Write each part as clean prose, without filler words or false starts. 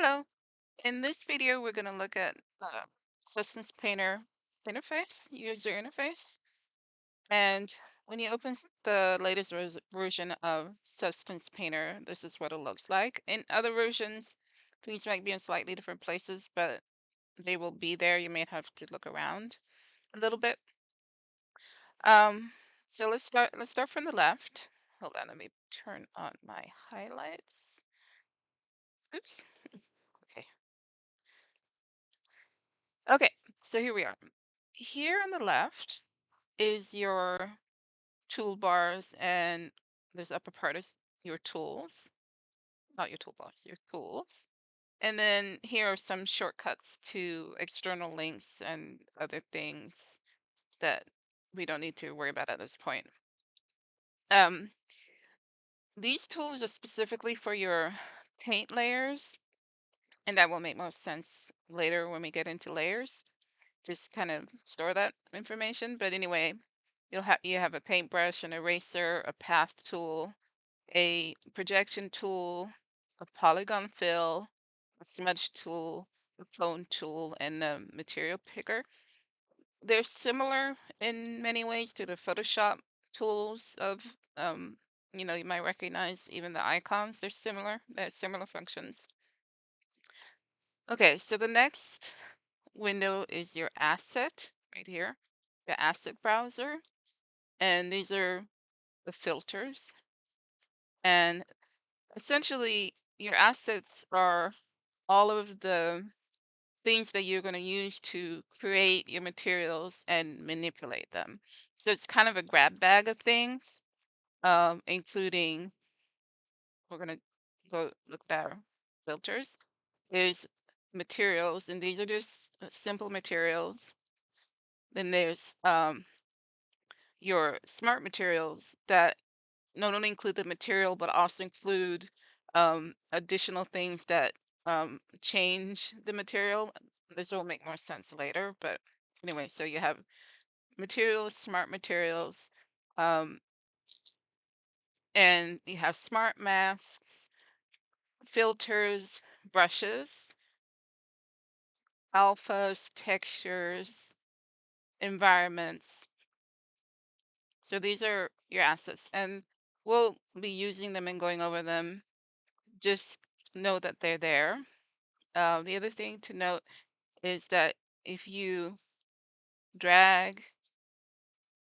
Hello. In this video, we're going to look at the Systems Painter interface, user interface. And when you open the latest version of Systems Painter, this is what it looks like. In other versions, things might be in slightly different places, but they will be there. You may have to look around a little bit. Um, so let's start from the left. Hold on, let me turn on my highlights. Oops. Okay. Okay, so here we are. Here on the left is your toolbars, and this upper part is your tools, not your toolbars, your tools. And then here are some shortcuts to external links and other things that we don't need to worry about at this point. Um, these tools are specifically for your paint layers, and that will make most sense later when we get into layers. Just kind of store that information. But anyway, you have a paintbrush, an eraser, a path tool, a projection tool, a polygon fill, a smudge tool, a clone tool, and a material picker. They're similar in many ways to the Photoshop tools of you might recognize even the icons. They're similar. They have similar functions. Okay, so the next window is your asset right here, the asset browser. And these are the filters. And essentially, your assets are all of the things that you're going to use to create your materials and manipulate them. So it's kind of a grab bag of things, including, we're going to go look at our filters. There's materials, and these are just simple materials. Then there's your smart materials that not only include the material, but also include additional things that change the material. This will make more sense later, but anyway, so you have materials, smart materials, um, and you have smart masks, filters, brushes, alphas, textures, environments. So these are your assets, and we'll be using them and going over them. Just know that they're there. The other thing to note is that if you drag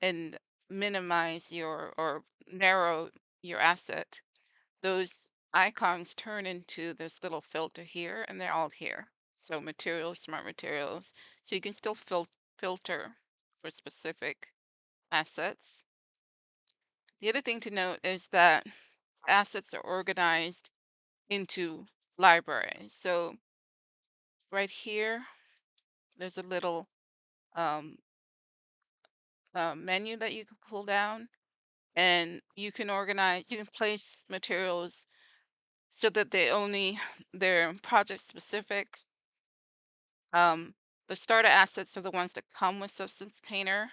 and minimize or narrow your asset, those icons turn into this little filter here, and they're all here. So materials, smart materials. So you can still filter for specific assets. The other thing to note is that assets are organized into libraries. So right here, there's a little um, menu that you can pull down, and you can place materials so that they're project specific. The starter assets are the ones that come with Substance Painter,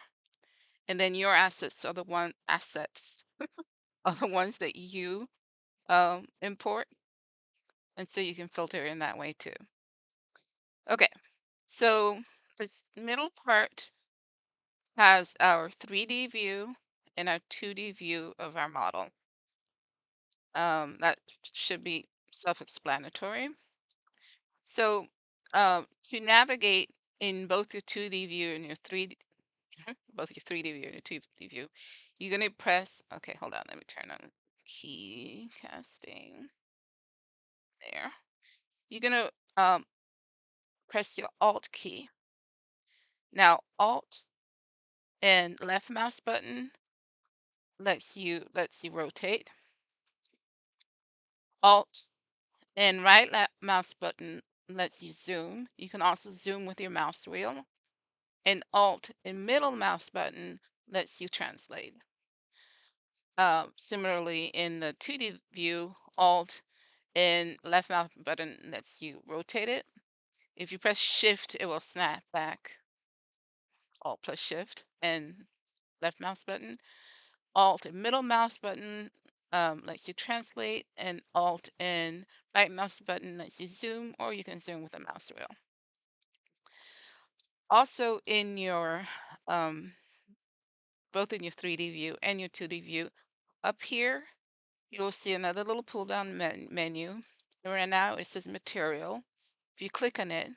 and then your assets are the ones that you import, and so you can filter in that way too. Okay, so this middle part has our 3D view and our 2D view of our model. That should be self-explanatory. So to navigate in both your 2D view and your 3D, both your 3D view and your 2D view, you're going to press, okay, hold on, let me turn on key casting. There. You're going to press your Alt key. Now, Alt and left mouse button lets you rotate. Alt and mouse button lets you zoom. You can also zoom with your mouse wheel. And Alt and middle mouse button lets you translate. Similarly, in the 2D view, Alt and left mouse button lets you rotate it. If you press Shift, it will snap back. Alt plus Shift and left mouse button. Alt and middle mouse button lets you translate, and Alt and right mouse button lets you zoom, or you can zoom with a mouse wheel. Also in your both in your 3D view and your 2D view, up here you'll see another little pull down menu. And right now it says material. If you click on it,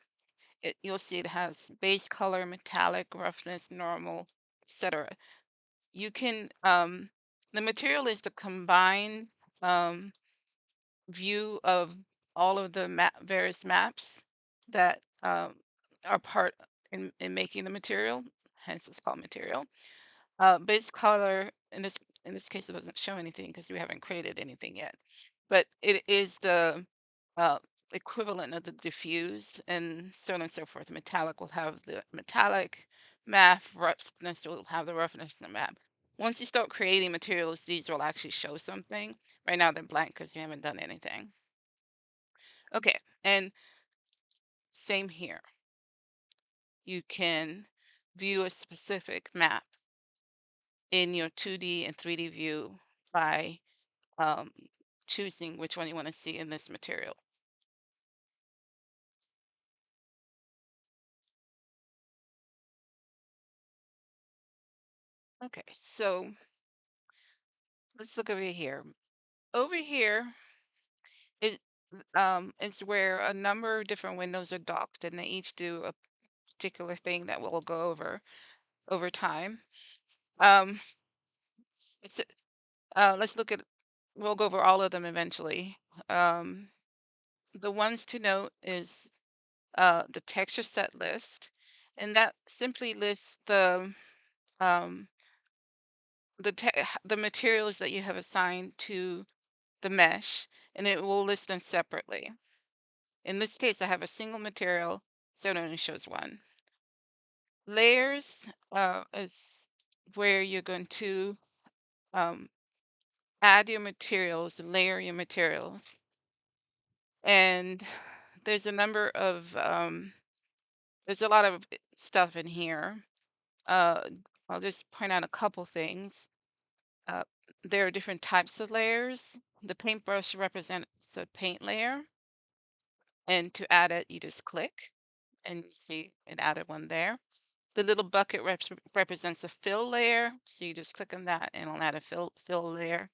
you'll see it has base color, metallic, roughness, normal, etc. You can the material is the combined um, view of all of the various maps that are part in making the material. Hence, it's called material. Base color in this case it doesn't show anything because we haven't created anything yet, but it is the uh, equivalent of the diffused and so on and so forth. Metallic will have the metallic, matte roughness will have the roughness in the map. Once you start creating materials, these will actually show something. Right now they're blank because you haven't done anything. Okay, and same here. You can view a specific map in your 2D and 3D view by um, choosing which one you want to see in this material. Okay, so let's look over here. Over here is is where a number of different windows are docked, and they each do a particular thing that we'll go over time. Um, it's, let's look at. We'll go over all of them eventually. Um, the ones to note is the texture set list, and that simply lists um, the materials that you have assigned to the mesh, and it will list them separately. In this case, I have a single material, so it only shows one. Layers is where you're going to um, add your materials, layer your materials, and there's a number of there's a lot of stuff in here. Uh, I'll just point out a couple things. Uh, there are different types of layers. The paintbrush represents a paint layer, and to add it, you just click, and you see it added one there. The little bucket represents a fill layer, so you just click on that, and it'll add a fill layer.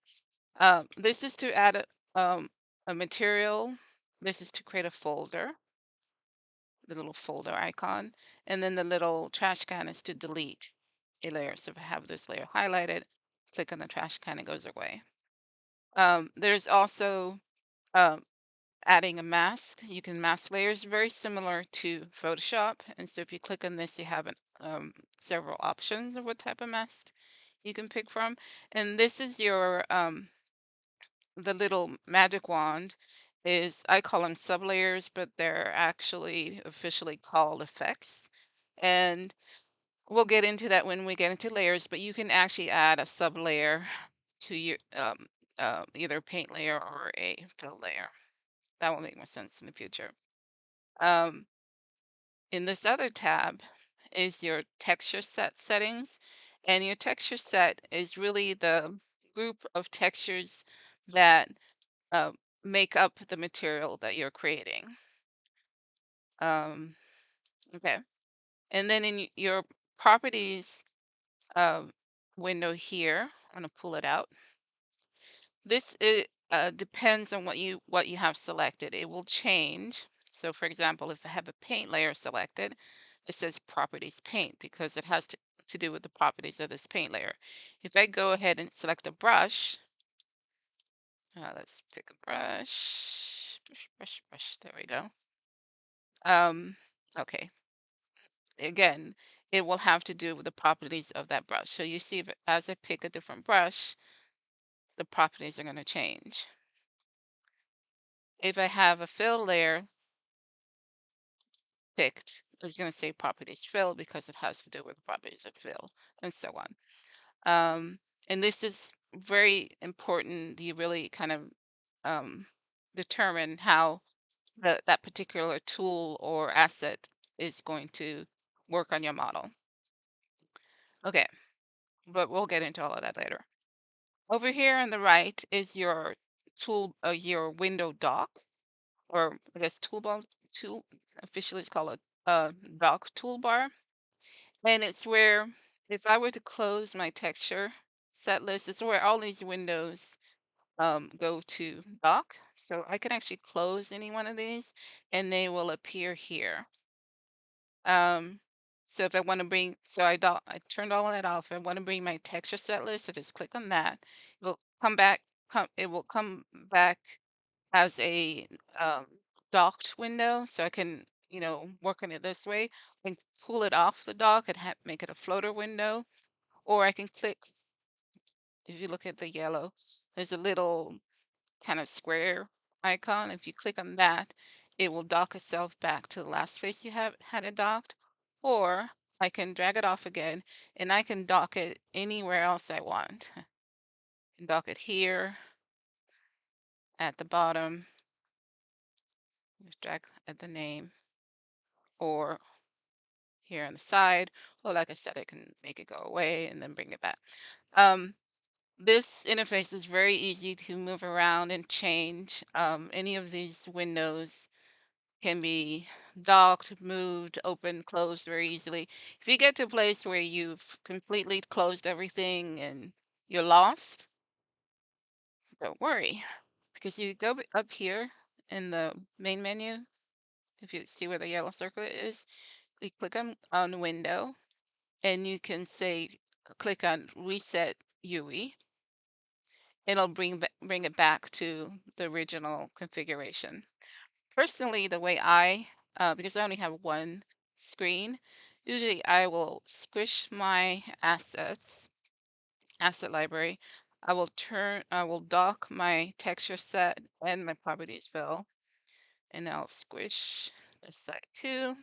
This is to add a material. This is to create a folder, the little folder icon, and then the little trash can is to delete a layer. So if I have this layer highlighted, click on the trash can, it goes away. There's also um, adding a mask. You can mask layers very similar to Photoshop. And so if you click on this, you have several options of what type of mask you can pick from. And this is your the little magic wand is, I call them sublayers, but they're actually officially called effects. And we'll get into that when we get into layers, but you can actually add a sublayer to your either a paint layer or a fill layer. That will make more sense in the future. Um, in this other tab is your texture set settings, and your texture set is really the group of textures that uh, make up the material that you're creating. Okay, and then in your properties uh, window here, I'm going to pull it out. This depends on what you have selected. It will change. So for example, if I have a paint layer selected, it says properties paint because it has to do with the properties of this paint layer. If I go ahead and select a brush, let's pick a brush, brush, there we go. Okay, again, it will have to do with the properties of that brush. So you see, as I pick a different brush, the properties are going to change. If I have a fill layer picked, it's going to say properties fill because it has to do with properties of fill, and so on. And this is very important. You really kind of determine how that particular tool or asset is going to work on your model. Okay, but we'll get into all of that later. Over here on the right is your window dock, or I guess tool. Officially, it's called a dock toolbar, and it's where if I were to close my texture set list, it's where all these windows go to dock. So I can actually close any one of these, and they will appear here. Um, so if I want to bring, so I turned all of that off. If I want to bring my texture set list, I just click on that. It will come back, it will come back as a um, docked window. So I can, work on it this way. I can pull it off the dock and make it a floater window. Or I can click, if you look at the yellow, there's a little kind of square icon. If you click on that, it will dock itself back to the last place you have had it docked. Or I can drag it off again and I can dock it anywhere else I want. I can dock it here at the bottom, just drag at the name, or here on the side. Or like I said, I can make it go away and then bring it back. Um, this interface is very easy to move around and change. Any of these windows can be docked, moved, opened, closed very easily. If you get to a place where you've completely closed everything and you're lost, don't worry, because you go up here in the main menu. If you see where the yellow circle is, you click on window, and you can say click on reset UI. It'll bring it back to the original configuration. Personally, the way because I only have one screen, usually I will squish my asset library. I will dock my texture set and my properties fill, and I'll squish this side too.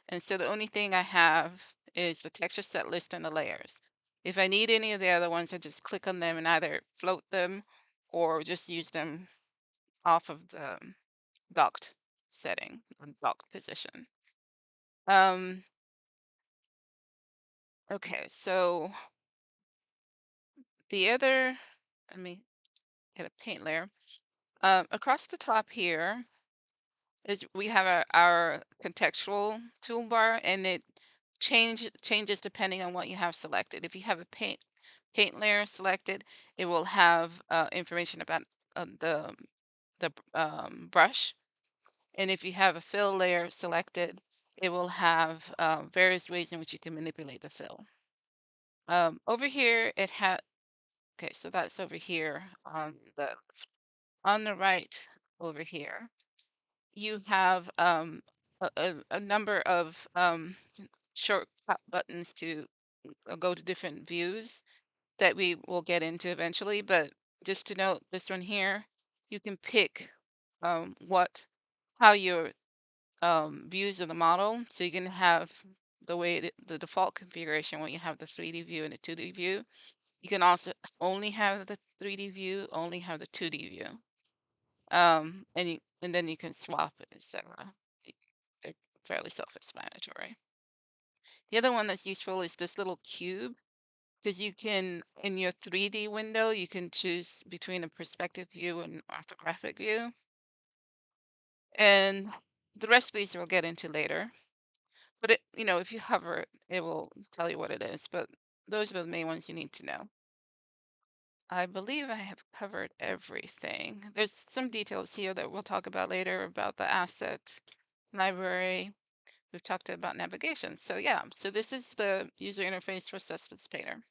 And so the only thing I have is the texture set list and the layers. If I need any of the other ones, I just click on them and either float them or just use them off of the docked setting or docked position. Um, okay, so let me get a paint layer. Across the top here is we have our contextual toolbar, and it changes depending on what you have selected. If you have a paint layer selected, it will have information about the brush. And if you have a fill layer selected, it will have various ways in which you can manipulate the fill. Over here, okay, so that's over here on the right over here. You have a number of shortcut buttons to go to different views that we will get into eventually. But just to note, this one here, you can pick how your views of the model. So you can have the default configuration when you have the 3D view and the 2D view. You can also only have the 3D view, only have the 2D view. And then you can swap it, etc. They're fairly self-explanatory. The other one that's useful is this little cube, because you can, in your 3D window, you can choose between a perspective view and orthographic view. And the rest of these we'll get into later. But if you hover it, it will tell you what it is. But those are the main ones you need to know. I believe I have covered everything. There's some details here that we'll talk about later about the asset library. We've talked about navigation. So yeah, so this is the user interface for Cestus Painter.